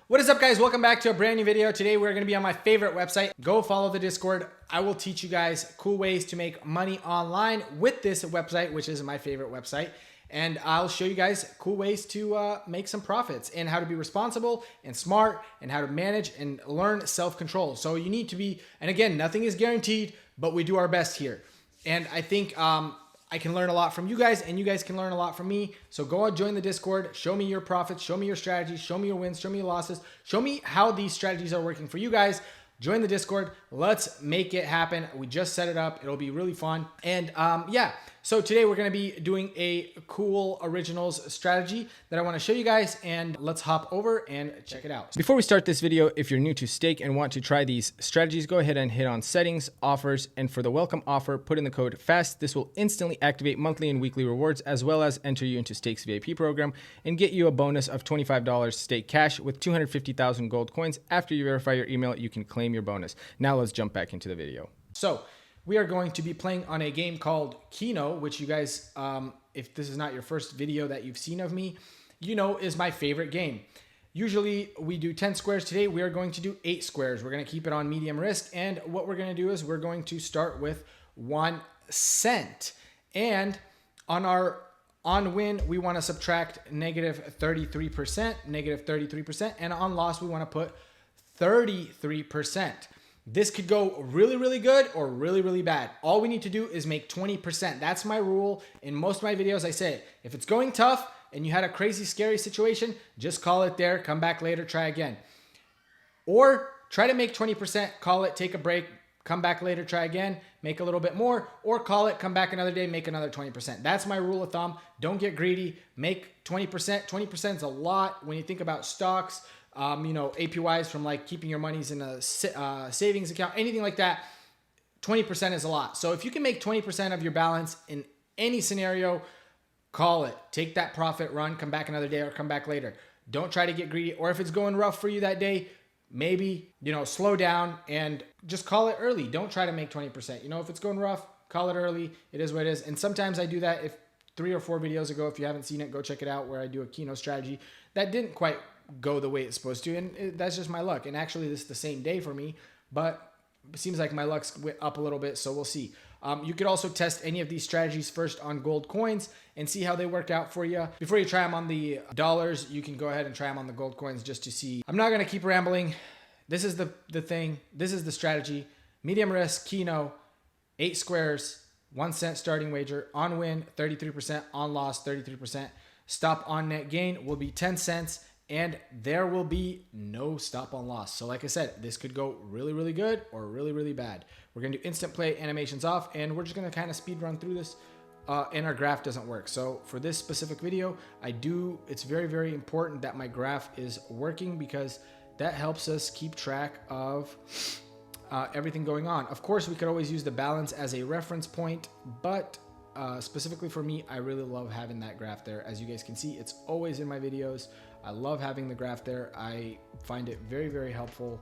What is up, guys? Welcome back to a brand new video. Today we're going to be on my favorite website. Go follow the Discord. I will teach you guys cool ways to make money online with this website, which is my favorite website. And I'll show you guys cool ways to make some profits and how to be responsible and smart and how to manage and learn self-control. So you need to be, and again, nothing is guaranteed, but we do our best here. And I think I can learn a lot from you guys, and you guys can learn a lot from me. So go and join the Discord. Show me your profits. Show me your strategies. Show me your wins. Show me your losses. Show me how these strategies are working for you guys. Join the Discord. Let's make it happen. We just set it up. It'll be really fun. And yeah, so today we're going to be doing a cool originals strategy that I want to show you guys, and let's hop over and check it out. Before we start this video, if you're new to Stake and want to try these strategies, go ahead and hit on settings, offers, and for the welcome offer, put in the code FAST. This will instantly activate monthly and weekly rewards, as well as enter you into Stake's VIP program and get you a bonus of $25 Stake cash with 250,000 gold coins. After you verify your email, you can claim your bonus. Now let's jump back into the video. So we are going to be playing on a game called Keno, which you guys, if this is not your first video that you've seen of me, you know is my favorite game. Usually we do 10 squares. Today we are going to do 8 squares. We're going to keep it on medium risk. And what we're going to do is we're going to start with 1 cent. And on our on win, we want to subtract negative 33%, and on loss, we want to put 33%. This could go really, really good or really, really bad. All we need to do is make 20%. That's my rule. In most of my videos, I say, if it's going tough and you had a crazy, scary situation, just call it there, come back later, try again. Or try to make 20%, call it, take a break, come back later, try again, make a little bit more, or call it, come back another day, make another 20%. That's my rule of thumb. Don't get greedy, make 20%. 20% is a lot when you think about stocks. You know, APYs from like keeping your monies in a savings account, anything like that, 20% is a lot. So if you can make 20% of your balance in any scenario, call it. Take that profit, run, come back another day or come back later. Don't try to get greedy. Or if it's going rough for you that day, maybe, you know, slow down and just call it early. Don't try to make 20%. You know, if it's going rough, call it early. It is what it is. And sometimes I do that. If 3 or 4 videos ago, if you haven't seen it, go check it out, where I do a Keno strategy that didn't quite go the way it's supposed to, and that's just my luck. And actually this is the same day for me, but it seems like my luck's up a little bit, so we'll see. You could also test any of these strategies first on gold coins and see how they work out for you. Before you try them on the dollars, you can go ahead and try them on the gold coins just to see. I'm not going to keep rambling. This is the thing. This is the strategy. Medium risk, Keno, 8 squares, 1 cent starting wager, on win 33%, on loss 33%. Stop on net gain will be 10 cents. And there will be no stop on loss. So like I said, this could go really, really good or really, really bad. We're going to do instant play, animations off, and we're just going to kind of speed run through this. And our graph doesn't work. So for this specific video, it's very, very important that my graph is working, because that helps us keep track of everything going on. Of course, we could always use the balance as a reference point, but specifically for me, I really love having that graph there. As you guys can see, it's always in my videos. I love having the graph there. I find it very, very helpful,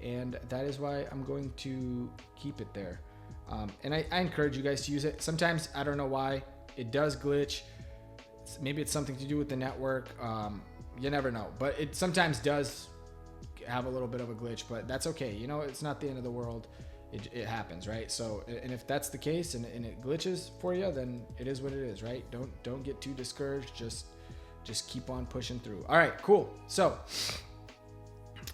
and that is why I'm going to keep it there. And I encourage you guys to use it. Sometimes, I don't know why, it does glitch. Maybe it's something to do with the network. You never know, but it sometimes does have a little bit of a glitch, but that's okay. You know, it's not the end of the world. It happens, right? So, and if that's the case and it glitches for you, then it is what it is, right? Don't get too discouraged. Just keep on pushing through. All right, cool. So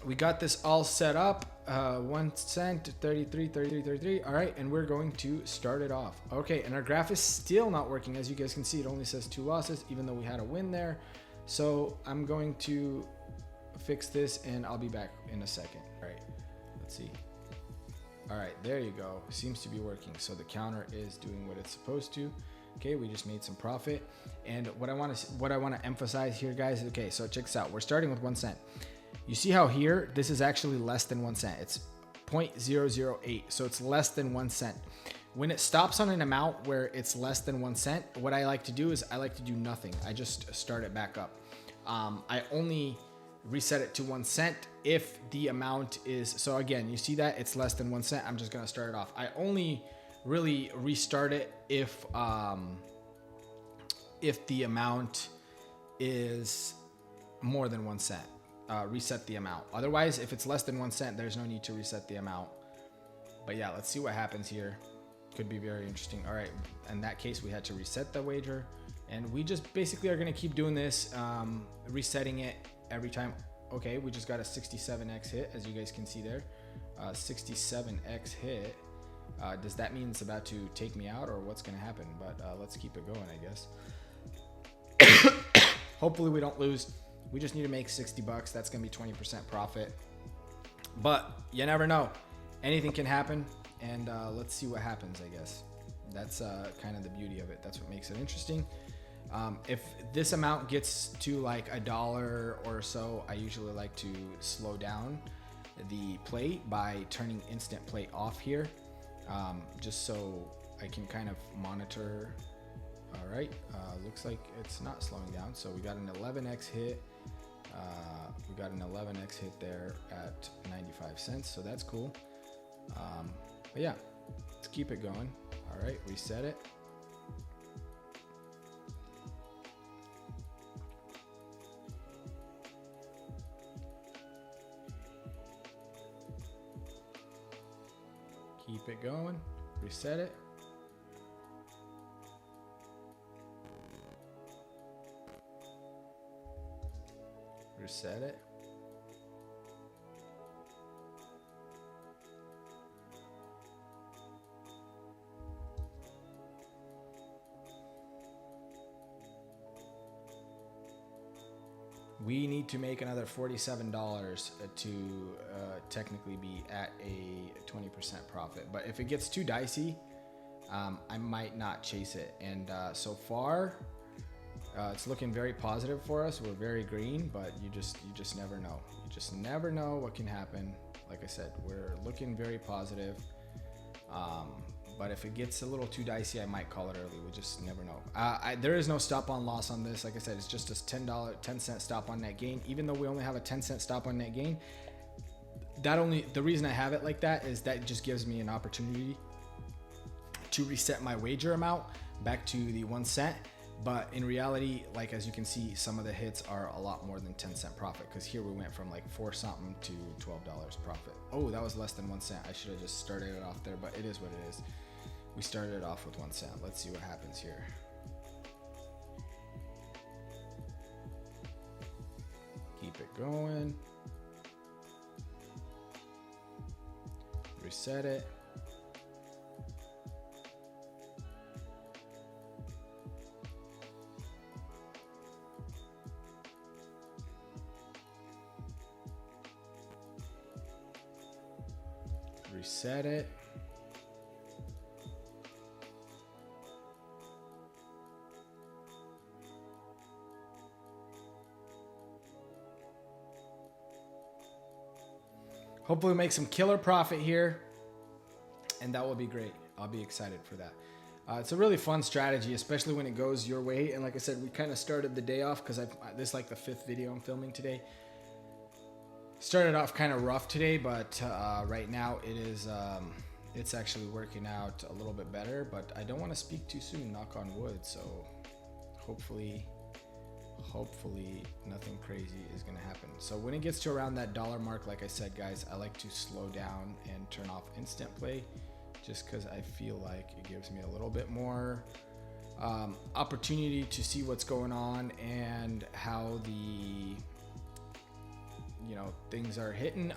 we got this all set up. 1 cent, 33. All right, and we're going to start it off. Okay, and our graph is still not working. As you guys can see, it only says 2 losses, even though we had a win there. So I'm going to fix this, and I'll be back in a second. All right, let's see. All right, there you go. Seems to be working. So the counter is doing what it's supposed to. Okay, we just made some profit. And what I want to emphasize here, guys, okay, so check this out. We're starting with 1 cent. You see how here, this is actually less than 1 cent. It's 0.008, so it's less than 1 cent. When it stops on an amount where it's less than 1 cent, what I like to do is I like to do nothing. I just start it back up. I only reset it to 1 cent if the amount is, so again, you see that it's less than 1 cent. I'm just going to start it off. I only really restart it if the amount is more than 1 cent. reset the amount. Otherwise, if it's less than 1 cent, there's no need to reset the amount. But yeah, let's see what happens here. Could be very interesting. All right, in that case, we had to reset the wager, and we just basically are gonna keep doing this, resetting it every time. Okay, we just got a 67x hit, as you guys can see there. 67x hit. Does that mean it's about to take me out, or what's gonna happen? But let's keep it going, I guess. Hopefully we don't lose. We just need to make 60 bucks. That's gonna be 20% profit. But you never know. Anything can happen, and let's see what happens, I guess. That's kind of the beauty of it. That's what makes it interesting. If this amount gets to like $1 or so, I usually like to slow down the play by turning instant play off here, just so I can kind of monitor. All right, looks like it's not slowing down. So we got an 11x hit. We got an 11x hit there at 95 cents. So that's cool. But yeah, let's keep it going. All right, reset it. Keep it going, reset it. Reset it. We need to make another $47 to technically be at a 20% profit. But if it gets too dicey, I might not chase it. And so far, it's looking very positive for us. We're very green, but you just never know. You just never know what can happen. Like I said, we're looking very positive. But if it gets a little too dicey, I might call it early. We just never know. There is no stop on loss on this. Like I said, it's just a 10 cent stop on net gain. Even though we only have a 10 cent stop on net gain, the reason I have it like that is that just gives me an opportunity to reset my wager amount back to the 1 cent. But in reality, like as you can see, some of the hits are a lot more than 10 cent profit, because here we went from like 4 something to $12 profit. Oh, that was less than 1 cent. I should have just started it off there, but it is what it is. We started it off with 1 cent. Let's see what happens here. Keep it going. Reset it. Reset it. Hopefully make some killer profit here, and that will be great. I'll be excited for that. It's a really fun strategy, especially when it goes your way. And like I said, we kind of started the day off, because this is like the 5th video I'm filming today. Started off kind of rough today, but right now it is it's actually working out a little bit better. But I don't want to speak too soon, knock on wood. So hopefully nothing crazy is going to happen. So when it gets to around that $1 mark, like I said, guys, I like to slow down and turn off instant play, just because I feel like it gives me a little bit more opportunity to see what's going on and how the things are hitting.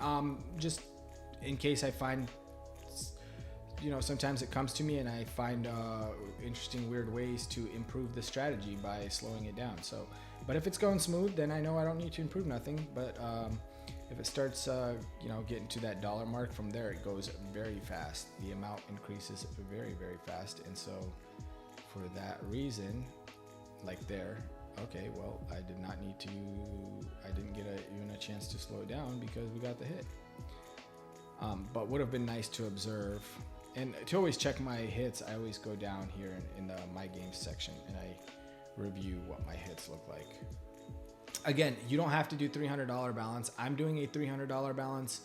Just in case I find, sometimes it comes to me and I find interesting, weird ways to improve the strategy by slowing it down. So, but if it's going smooth, then I know I don't need to improve nothing. But if it starts, getting to that $1 mark, from there it goes very fast. The amount increases very, very fast. And so for that reason, like there, okay, well, I didn't get even a chance to slow it down because we got the hit. But would have been nice to observe. And to always check my hits, I always go down here in the My Games section and I review what my hits look like. Again, you don't have to do $300 balance. I'm doing a $300 balance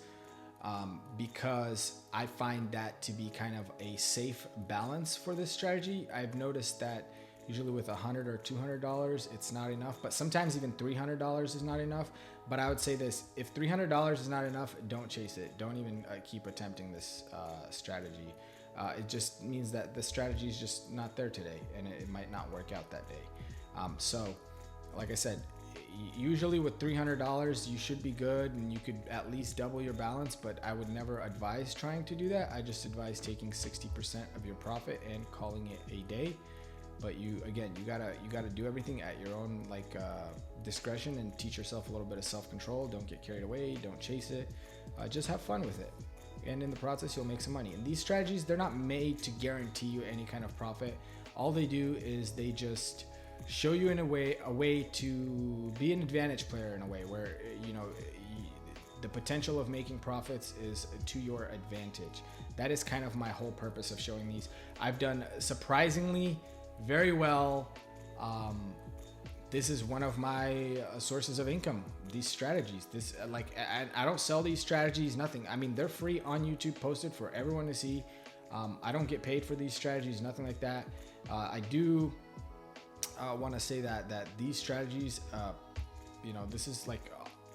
because I find that to be kind of a safe balance for this strategy. I've noticed that usually with $100 or $200, it's not enough, but sometimes even $300 is not enough. But I would say this: if $300 is not enough, don't chase it. Don't even keep attempting this strategy. It just means that the strategy is just not there today, and it might not work out that day. So, like I said, usually with $300 you should be good, and you could at least double your balance. But I would never advise trying to do that. I just advise taking 60% of your profit and calling it a day. But you gotta do everything at your own discretion, and teach yourself a little bit of self-control. Don't get carried away. Don't chase it. Just have fun with it, and in the process you'll make some money. And these strategies, they're not made to guarantee you any kind of profit. All they do is they just show you in a way to be an advantage player, in a way where the potential of making profits is to your advantage. That is kind of my whole purpose of showing these. I've done surprisingly very well. This is one of my sources of income, these strategies. I don't sell these strategies, nothing. I mean, they're free on YouTube, posted for everyone to see. I don't get paid for these strategies, nothing like that. I do want to say that these strategies, this is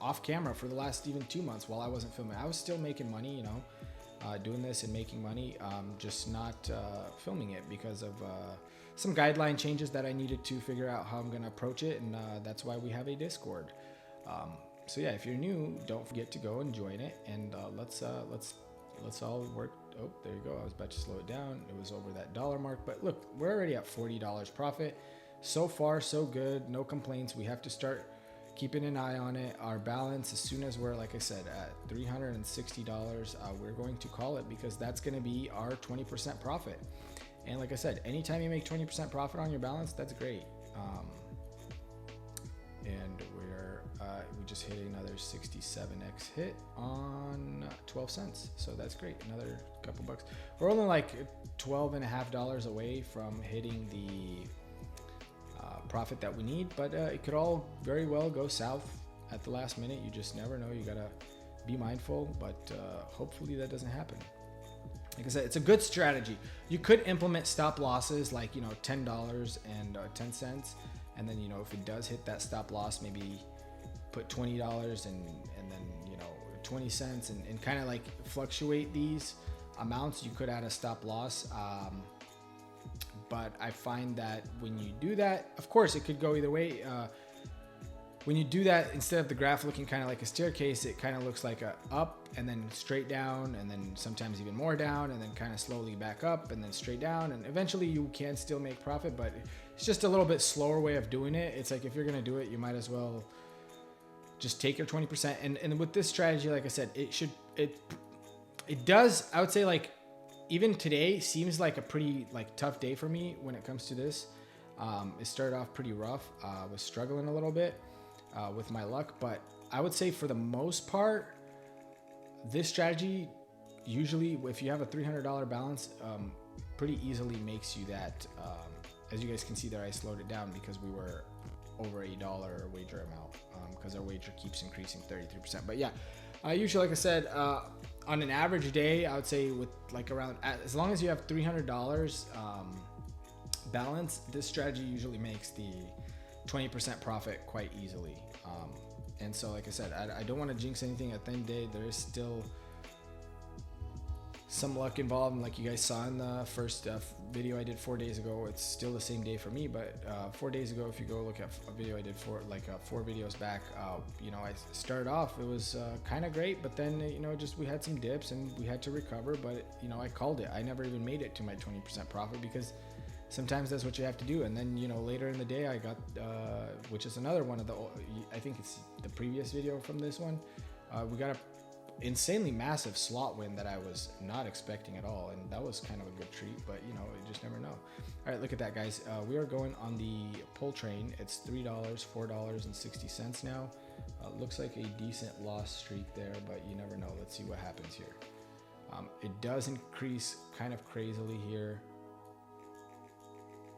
off camera for the last even 2 months while I wasn't filming. I was still making money, doing this and making money, just not filming it because of some guideline changes that I needed to figure out how I'm going to approach it. And that's why we have a Discord. So yeah, if you're new, don't forget to go and join it, and let's all work. Oh, there you go. I was about to slow it down. It was over that dollar mark, but look, we're already at $40 profit. So far, so good. No complaints. We have to start keeping an eye on it. Our balance, as soon as we're, like I said, at $360, we're going to call it, because that's going to be our 20% profit. And like I said, anytime you make 20% profit on your balance, that's great. And we just hit another 67x hit on 12 cents. So that's great. Another couple bucks. We're only like $12.50 away from hitting the profit that we need, but it could all very well go south at the last minute. You just never know. You gotta be mindful, but hopefully that doesn't happen. Like I said, it's a good strategy. You could implement stop losses like $10 and 10 cents, and then if it does hit that stop loss, maybe put $20 and then 20 cents and kind of fluctuate these amounts. You could add a stop loss. But I find that when you do that, of course, it could go either way. When you do that, instead of the graph looking kind of like a staircase, it kind of looks like a up and then straight down, and then sometimes even more down, and then kind of slowly back up and then straight down. And eventually you can still make profit, but it's just a little bit slower way of doing it. It's like, if you're going to do it, you might as well just take your 20%. And with this strategy, like I said, it does, I would say, even today seems like a pretty tough day for me when it comes to this. It started off pretty rough. I was struggling a little bit with my luck, but I would say for the most part, this strategy, usually if you have a $300 balance, pretty easily makes you that. As you guys can see there, I slowed it down because we were over $1 wager amount, because our wager keeps increasing 33%. But yeah, usually, like I said, on an average day, I would say with around, as long as you have $300 balance, this strategy usually makes the 20% profit quite easily. And so, like I said, I don't want to jinx anything. At the end of the day, there is still some luck involved, and like you guys saw in the first video I did 4 days ago, it's still the same day for me. But 4 days ago, if you go look at a video I did 4 videos back, I started off, it was kind of great, but then just we had some dips and we had to recover. But I called it. I never even made it to my 20% profit, because sometimes that's what you have to do. And then later in the day, I got which is another one of the, I think it's the previous video from this one, we got a insanely massive slot win that I was not expecting at all, and that was kind of a good treat. But you just never know. All right, look at that, guys. We are going on the pull train. It's $3, $4.60 now. Looks like a decent loss streak there, but you never know. Let's see what happens here. It does increase kind of crazily here.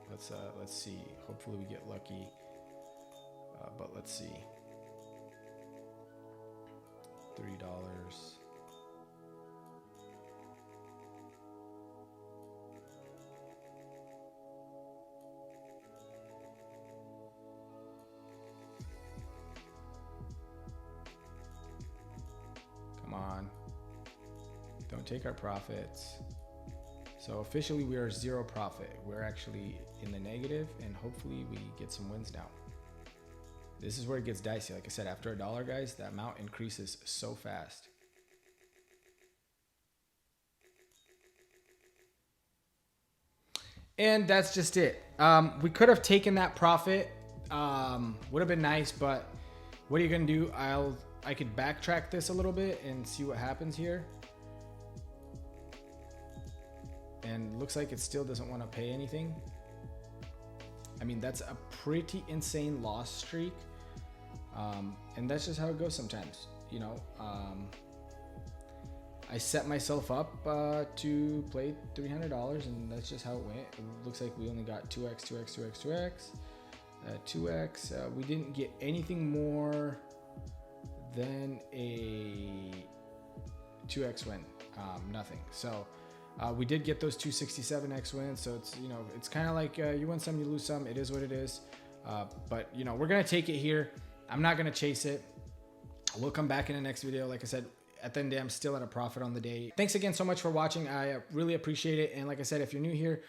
Let's see. Hopefully we get lucky. But let's see. $3. Don't take our profits. So officially we are zero profit. We're actually in the negative, and hopefully we get some wins now. This is where it gets dicey. Like I said, after a dollar, guys, that amount increases so fast. And that's just it. We could have taken that profit. Would have been nice, but what are you gonna do? I could backtrack this a little bit and see what happens here. And looks like it still doesn't want to pay anything. I mean, that's a pretty insane loss streak. And that's just how it goes sometimes, you know. I set myself up to play $300, and that's just how it went. It looks like we only got 2x, 2x, 2x, 2x, 2x. We didn't get anything more than a 2x win, nothing. So we did get those 267x wins. So it's, you know, it's kind of like you win some, you lose some. It is what it is. But you know, we're gonna take it here. I'm not gonna chase it. We'll come back in the next video. Like I said, at the end of the day, I'm still at a profit on the day. Thanks again so much for watching. I really appreciate it. And like I said, if you're new here,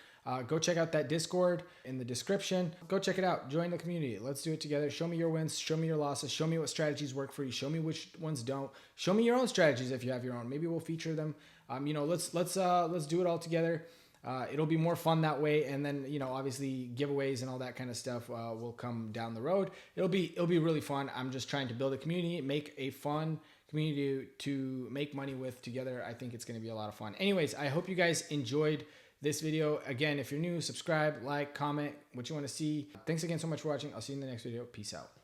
go check out that Discord in the description. Go check it out. Join the community. Let's do it together. Show me your wins. Show me your losses. Show me what strategies work for you. Show me which ones don't. Show me your own strategies if you have your own. Maybe we'll feature them. You know, let's do it all together. It'll be more fun that way, and then, you know, obviously giveaways and all that kind of stuff will come down the road. It'll be really fun. I'm just trying to build a community, make a fun community to make money with together. I think it's going to be a lot of fun. Anyways, I hope you guys enjoyed this video. Again, if you're new, subscribe, like, comment what you want to see. Thanks again so much for watching. I'll see you in the next video. Peace out.